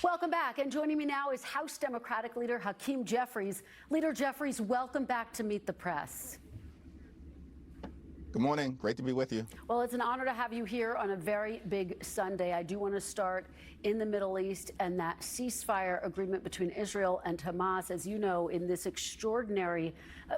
Welcome back. And joining me now is House Democratic Leader Hakeem Jeffries. Leader Jeffries, welcome back to Meet the Press. Good morning. Great to be with you. Well, it's an honor to have you here on a very big Sunday. I do want to start in the Middle East and that ceasefire agreement between Israel and Hamas. As you know, in this extraordinary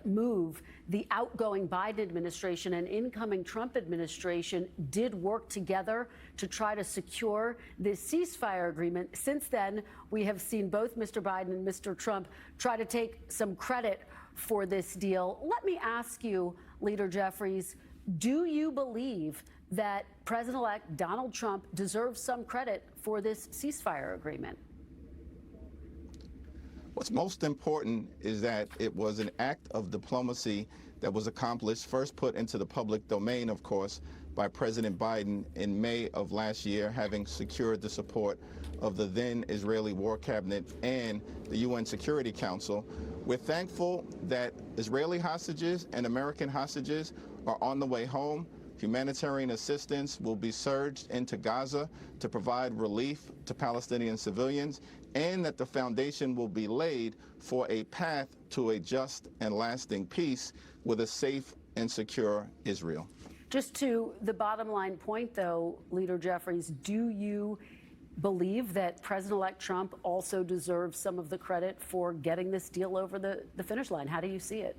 move, the outgoing Biden administration and incoming Trump administration did work together to try to secure this ceasefire agreement. Since then, we have seen both Mr. Biden and Mr. Trump try to take some credit for this deal. Let me ask you, Leader Jeffries, do you believe that President-elect Donald Trump deserves some credit for this ceasefire agreement? What's most important is that it was an act of diplomacy that was accomplished, first put into the public domain, of course, by President Biden in May of last year, having secured the support of the then Israeli War Cabinet and the UN Security Council. We're thankful that Israeli hostages and American hostages are on the way home. Humanitarian assistance will be surged into Gaza to provide relief to Palestinian civilians, and that the foundation will be laid for a path to a just and lasting peace with a safe and secure Israel. Just to the bottom line point, though, Leader Jeffries, do you believe that President-elect Trump also deserves some of the credit for getting this deal over the finish line? How do you see it?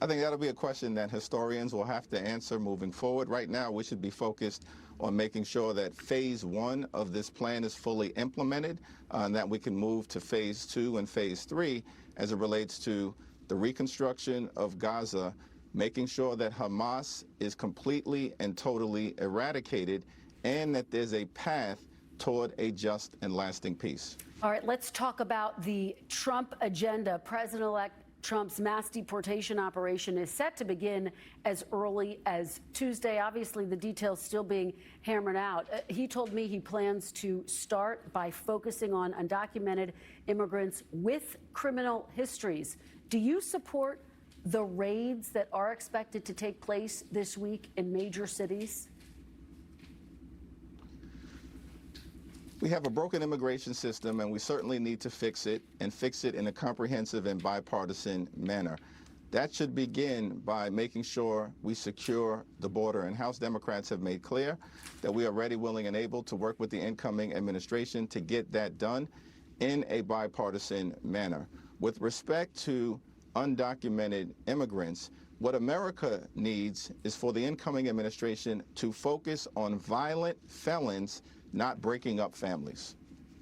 I think that'll be a question that historians will have to answer moving forward. Right now, we should be focused on making sure that phase one of this plan is fully implemented, and that we can move to phase two and phase three as it relates to the reconstruction of Gaza, making sure that Hamas is completely and totally eradicated, and that there's a path toward a just and lasting peace. All right, let's talk about the Trump agenda. President-elect Trump's mass deportation operation is set to begin as early as Tuesday. Obviously, the details still being hammered out. He told me he plans to start by focusing on undocumented immigrants with criminal histories. Do you support the raids that are expected to take place this week in major cities? We have a broken immigration system, and we certainly need to fix it, and fix it in a comprehensive and bipartisan manner. That should begin by making sure we secure the border. And House Democrats have made clear that we are ready, willing, and able to work with the incoming administration to get that done in a bipartisan manner. With respect to undocumented immigrants, what America needs is for the incoming administration to focus on violent felons, not breaking up families.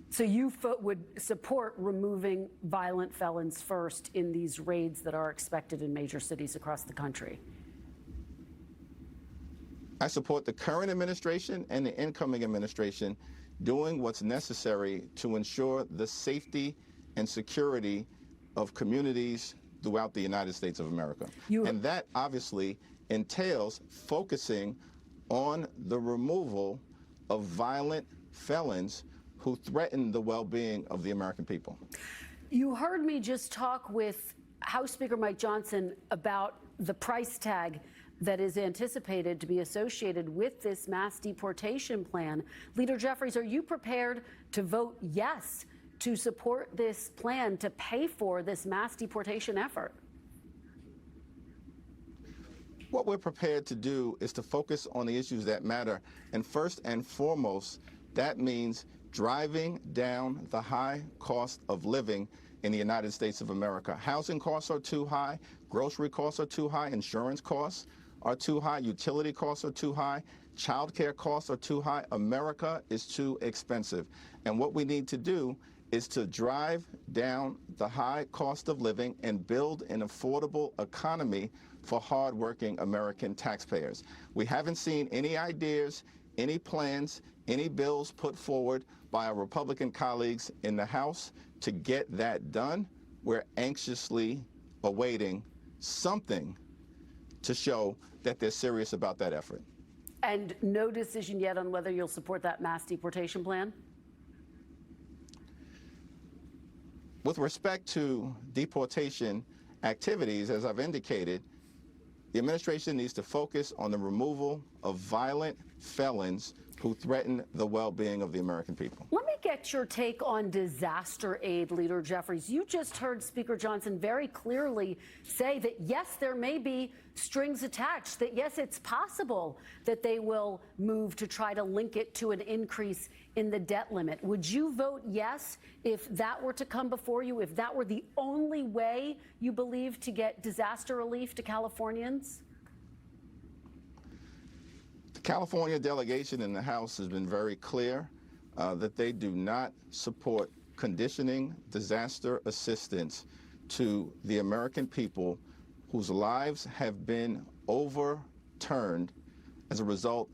So you would support removing violent felons first in these raids that are expected in major cities across the country? I support the current administration and the incoming administration doing what's necessary to ensure the safety and security of communities throughout the United States of America. And that obviously entails focusing on the removal of violent felons who threaten the well-being of the American people. You heard me just talk with House Speaker Mike Johnson about the price tag that is anticipated to be associated with this mass deportation plan. Leader Jeffries, are you prepared to vote yes to support this plan to pay for this mass deportation effort? What we're prepared to do is to focus on the issues that matter. And first and foremost, that means driving down the high cost of living in the United States of America. Housing costs are too high, grocery costs are too high, insurance costs are too high, utility costs are too high, child care costs are too high. America is too expensive. And what we need to do is to drive down the high cost of living and build an affordable economy for hardworking American taxpayers. We haven't seen any ideas, any plans, any bills put forward by our Republican colleagues in the House to get that done. We're anxiously awaiting something to show that they're serious about that effort. And no decision yet on whether you'll support that mass deportation plan? With respect to deportation activities, as I've indicated, the administration needs to focus on the removal of violent felons who threaten the well-being of the American people. Let me get your take on disaster aid, Leader Jeffries. You just heard Speaker Johnson very clearly say that, yes, there may be strings attached, that, yes, it's possible that they will move to try to link it to an increase in the debt limit. Would you vote yes if that were to come before you, if that were the only way you believe to get disaster relief to Californians? The California delegation in the House has been very clear that they do not support conditioning disaster assistance to the American people whose lives have been overturned as a result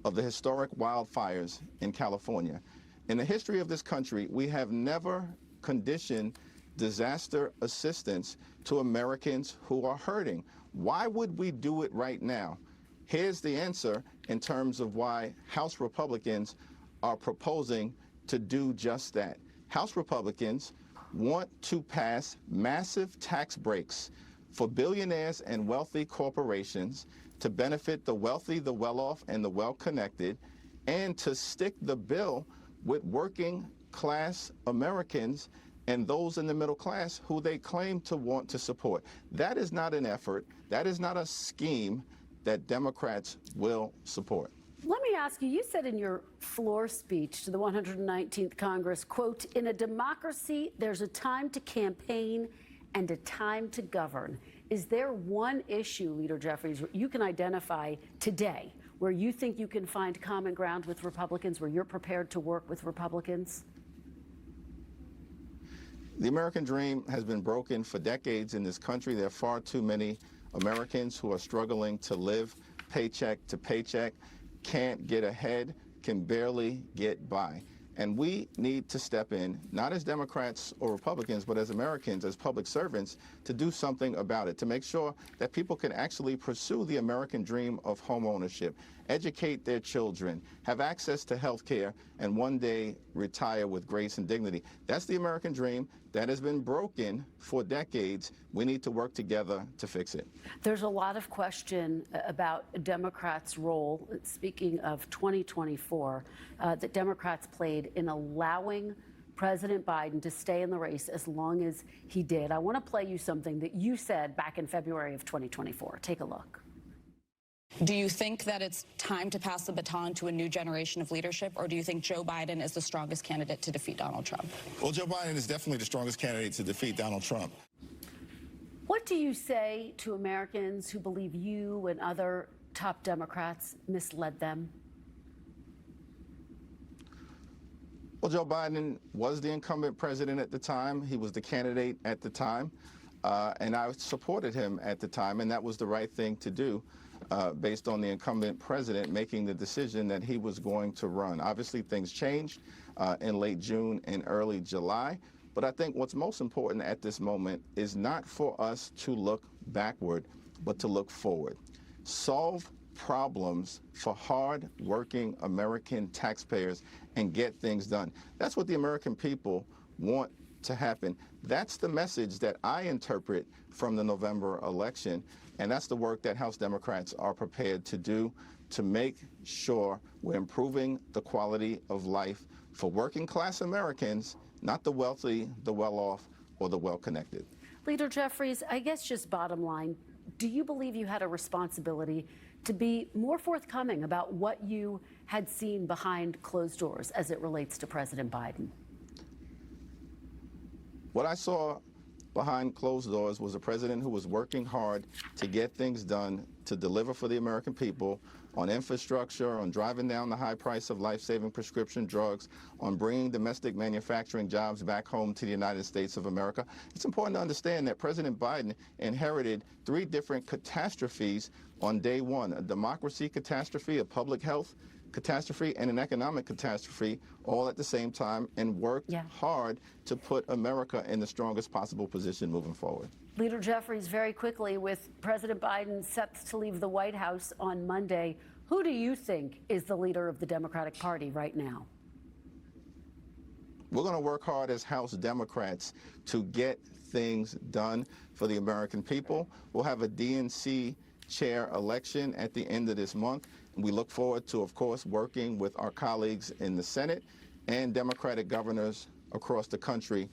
of the historic wildfires in California. In the history of this country, we have never conditioned disaster assistance to Americans who are hurting. Why would we do it right now? Here's the answer in terms of why House Republicans are proposing to do just that. House Republicans want to pass massive tax breaks for billionaires and wealthy corporations to benefit the wealthy, the well-off, and the well-connected, and to stick the bill with working class Americans and those in the middle class who they claim to want to support. That is not an effort. That is not a scheme that Democrats will support. Let me ask you, you said in your floor speech to the 119th Congress, quote, "In a democracy, there's a time to campaign and a time to govern." Is there one issue, Leader Jeffries, you can identify today where you think you can find common ground with Republicans, where you're prepared to work with Republicans? The American dream has been broken for decades in this country. There are far too many Americans who are struggling to live paycheck to paycheck, can't get ahead, can barely get by. And we need to step in, not as Democrats or Republicans, but as Americans, as public servants, to do something about it, to make sure that people can actually pursue the American dream of home ownership, educate their children, have access to health care, and one day retire with grace and dignity. That's the American dream that has been broken for decades. We need to work together to fix it. There's a lot of question about Democrats' role, speaking of 2024, that Democrats played in allowing President Biden to stay in the race as long as he did. I want to play you something that you said back in February of 2024. Take a look. Do you think that it's time to pass the baton to a new generation of leadership, or do you think Joe Biden is the strongest candidate to defeat Donald Trump? Well, Joe Biden is definitely the strongest candidate to defeat Donald Trump. What do you say to Americans who believe you and other top Democrats misled them? Well, Joe Biden was the incumbent president at the time. He was the candidate at the time, and I supported him at the time, and that was the right thing to do. Based on the incumbent president making the decision that he was going to run. Obviously, things changed in late June and early July, but I think what's most important at this moment is not for us to look backward, but to look forward. Solve problems for hard-working American taxpayers and get things done. That's what the American people want to happen. That's the message that I interpret from the November election. And that's the work that House Democrats are prepared to do to make sure we're improving the quality of life for working class Americans, not the wealthy, the well-off, or the well-connected. Leader Jeffries, I guess just bottom line, do you believe you had a responsibility to be more forthcoming about what you had seen behind closed doors as it relates to President Biden? What I saw behind closed doors was a president who was working hard to get things done, to deliver for the American people on infrastructure, on driving down the high price of life-saving prescription drugs, on bringing domestic manufacturing jobs back home to the United States of America. It's important to understand that President Biden inherited 3 different catastrophes on day one: a democracy catastrophe, a public health catastrophe, and an economic catastrophe all at the same time, and worked hard to put America in the strongest possible position moving forward. Leader Jeffries, very quickly, with President Biden set to leave the White House on Monday, who do you think is the leader of the Democratic Party right now? We're going to work hard as House Democrats to get things done for the American people. We'll have a DNC chair election at the end of this month. We look forward to, of course, working with our colleagues in the Senate and Democratic governors across the country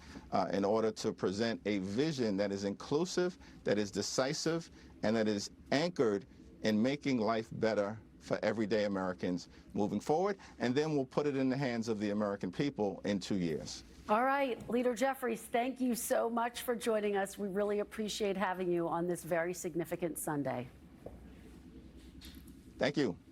in order to present a vision that is inclusive, that is decisive, and that is anchored in making life better for everyday Americans moving forward. And then we'll put it in the hands of the American people in 2 years. All right, Leader Jeffries, thank you so much for joining us. We really appreciate having you on this very significant Sunday. Thank you.